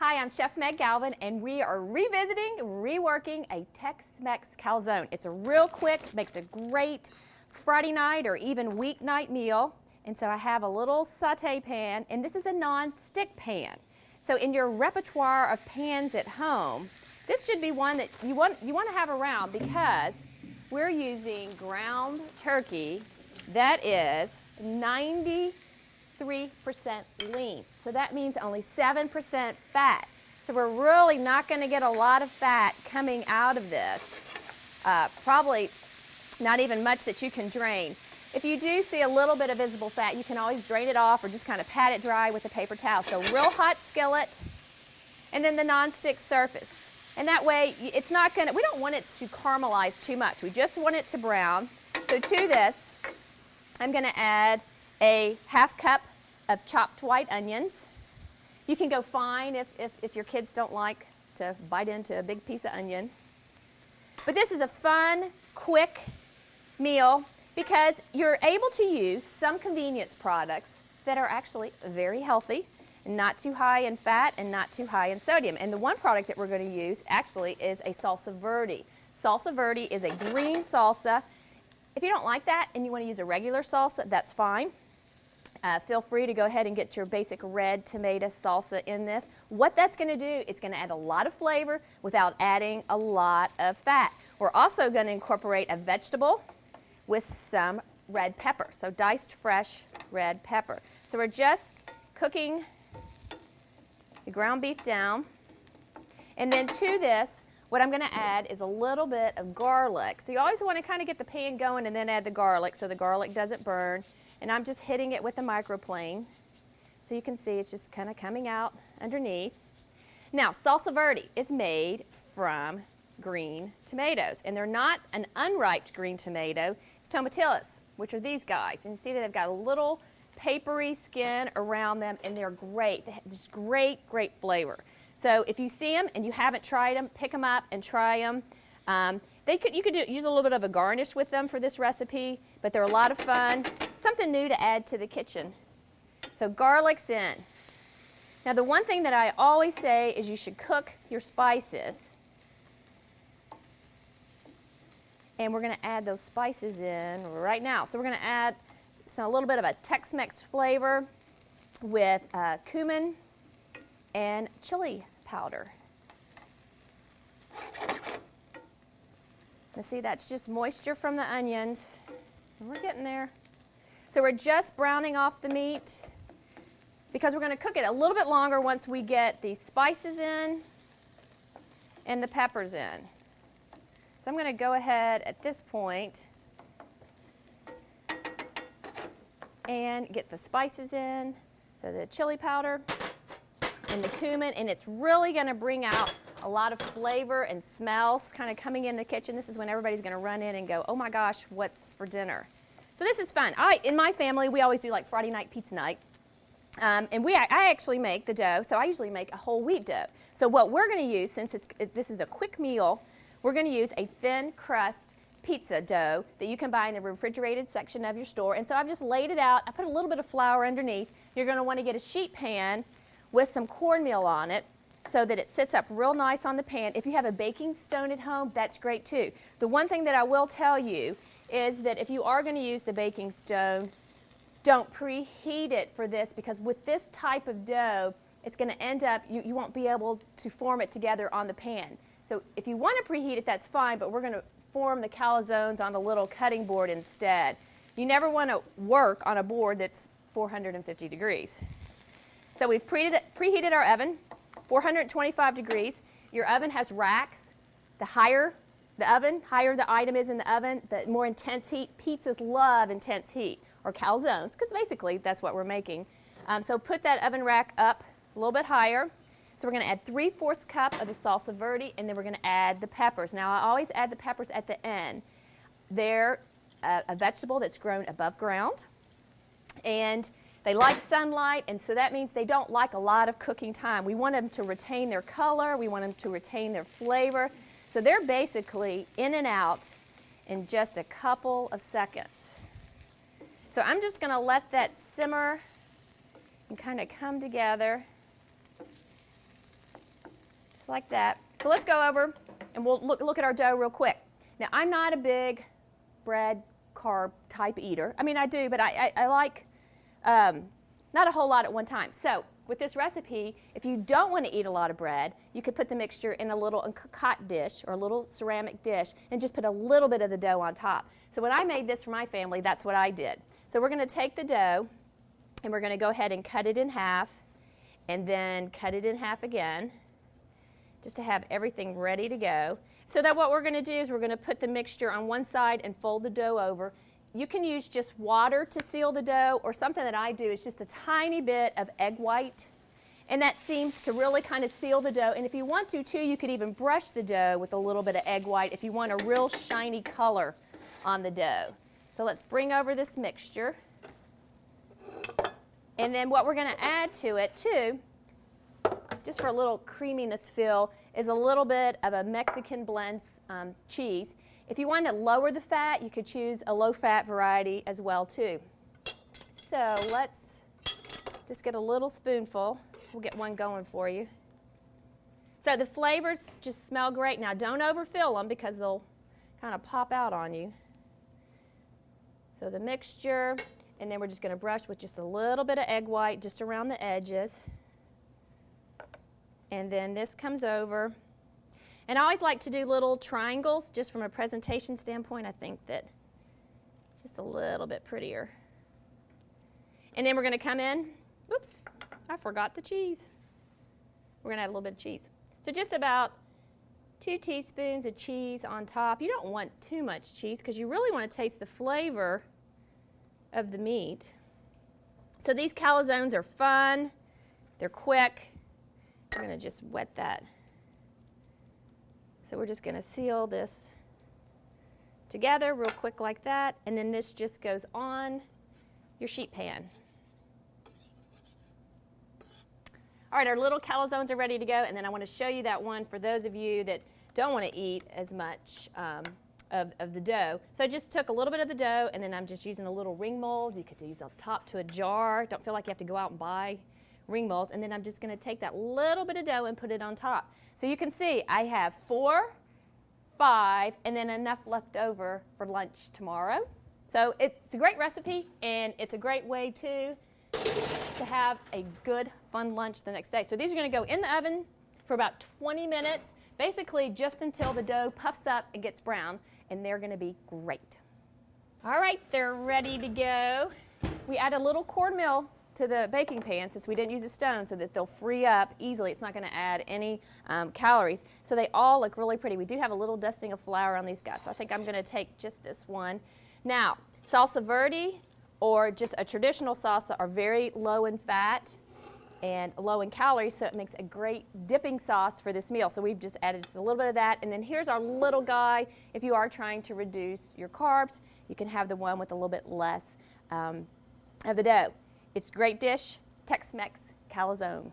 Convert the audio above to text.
Hi, I'm Chef Meg Galvin, and we are revisiting, reworking a Tex Mex calzone. It's a real quick, makes a great Friday night or even weeknight meal. And so I have a little saute pan, and this is a non-stick pan. So in your repertoire of pans at home, this should be one that you want to have around because we're using ground turkey that is 93% lean. So that means only 7% fat. So we're really not going to get a lot of fat coming out of this. Probably not even much that you can drain. If you do see a little bit of visible fat, you can always drain it off or just kind of pat it dry with a paper towel. So real hot skillet, and then the non-stick surface. And that way, it's not going to, we don't want it to caramelize too much. We just want it to brown. So to this, I'm going to add a ½ cup of chopped white onions. You can go fine if your kids don't like to bite into a big piece of onion. But this is a fun, quick meal because you're able to use some convenience products that are actually very healthy, not too high in fat and not too high in sodium. And the one product that we're going to use actually is a salsa verde. Salsa verde is a green salsa. If you don't like that and you want to use a regular salsa, that's fine. Feel free to go ahead and get your basic red tomato salsa in this. What that's going to do, it's going to add a lot of flavor without adding a lot of fat. We're also going to incorporate a vegetable with some red pepper, so diced fresh red pepper. So we're just cooking the ground beef down. And then to this, what I'm going to add is a little bit of garlic. So you always want to kind of get the pan going and then add the garlic so the garlic doesn't burn. And I'm just hitting it with the microplane. So you can see it's just kind of coming out underneath. Now, salsa verde is made from green tomatoes. And they're not an unripe green tomato. It's tomatillos, which are these guys. And you see that they've got a little papery skin around them, and they're great. They have just great, great flavor. So if you see them and you haven't tried them, pick them up and try them. You could use a little bit of a garnish with them for this recipe, but they're a lot of fun. Something new to add to the kitchen. So garlic's in. Now the one thing that I always say is you should cook your spices. And we're going to add those spices in right now. So we're going to add a little bit of a Tex Mex flavor with cumin and chili powder. And see, that's just moisture from the onions. And we're getting there. So we're just browning off the meat because we're going to cook it a little bit longer once we get the spices in and the peppers in. So I'm going to go ahead at this point and get the spices in. So the chili powder and the cumin, and it's really going to bring out a lot of flavor and smells kind of coming in the kitchen. This is when everybody's going to run in and go, oh my gosh, what's for dinner? So this is fun. In my family, we always do like Friday night pizza night. And I actually make the dough, so I usually make a whole wheat dough. So what we're going to use, since this is a quick meal, we're going to use a thin crust pizza dough that you can buy in the refrigerated section of your store. And so I've just laid it out. I put a little bit of flour underneath. You're going to want to get a sheet pan with some cornmeal on it so that it sits up real nice on the pan. If you have a baking stone at home, that's great too. The one thing that I will tell you is that if you are going to use the baking stone, don't preheat it for this because with this type of dough, it's going to end up, you won't be able to form it together on the pan. So if you want to preheat it, that's fine, but we're going to form the calzones on a little cutting board instead. You never want to work on a board that's 450 degrees. So we've preheated our oven, 425 degrees. Your oven has racks. The higher the oven, higher the item is in the oven, the more intense heat. Pizzas love intense heat, or calzones, because basically that's what we're making. So put that oven rack up a little bit higher. So we're going to add 3/4 cup of the salsa verde, and then we're going to add the peppers. Now, I always add the peppers at the end. They're a vegetable that's grown above ground, and they like sunlight, and so that means they don't like a lot of cooking time. We want them to retain their color. We want them to retain their flavor. So they're basically in and out in just a couple of seconds. So I'm just going to let that simmer and kind of come together. like that. So let's go over and we'll look at our dough real quick. Now, I'm not a big bread carb type eater. I mean, I do, but I like not a whole lot at one time. So with this recipe, if you don't want to eat a lot of bread, you could put the mixture in a little cot dish or a little ceramic dish and just put a little bit of the dough on top. So when I made this for my family, that's what I did. So we're going to take the dough and we're going to go ahead and cut it in half and then cut it in half again just to have everything ready to go. So that what we're going to do is we're going to put the mixture on one side and fold the dough over. You can use just water to seal the dough, or something that I do is just a tiny bit of egg white. And that seems to really kind of seal the dough. And if you want to, too, you could even brush the dough with a little bit of egg white if you want a real shiny color on the dough. So let's bring over this mixture. And then what we're going to add to it, too, just for a little creaminess feel, is a little bit of a Mexican blend cheese. If you want to lower the fat, you could choose a low-fat variety as well, too. So let's just get a little spoonful. We'll get one going for you. So the flavors just smell great. Now, don't overfill them because they'll kind of pop out on you. So the mixture, and then we're just going to brush with just a little bit of egg white just around the edges. And then this comes over. And I always like to do little triangles just from a presentation standpoint. I think that it's just a little bit prettier. And then we're going to come in. Oops, I forgot the cheese. We're going to add a little bit of cheese. So just about 2 teaspoons of cheese on top. You don't want too much cheese because you really want to taste the flavor of the meat. So these calzones are fun. They're quick. We're going to just wet that. So we're just going to seal this together real quick like that, and then this just goes on your sheet pan. All right, our little calzones are ready to go, and then I want to show you that one for those of you that don't want to eat as much of the dough. So I just took a little bit of the dough, and then I'm just using a little ring mold. You could use a top to a jar. Don't feel like you have to go out and buy ring molds. And then I'm just going to take that little bit of dough and put it on top. So you can see I have 4, 5, and then enough left over for lunch tomorrow. So it's a great recipe, and it's a great way, too, to have a good, fun lunch the next day. So these are going to go in the oven for about 20 minutes, basically just until the dough puffs up and gets brown, and they're going to be great. All right, they're ready to go. We add a little cornmeal to the baking pan since we didn't use a stone so that they'll free up easily. It's not going to add any calories. So they all look really pretty. We do have a little dusting of flour on these guys. So I think I'm going to take just this one. Now, salsa verde or just a traditional salsa are very low in fat and low in calories, so it makes a great dipping sauce for this meal. So we've just added just a little bit of that. And then here's our little guy. If you are trying to reduce your carbs, you can have the one with a little bit less of the dough. It's a great dish, Tex Mex calzone.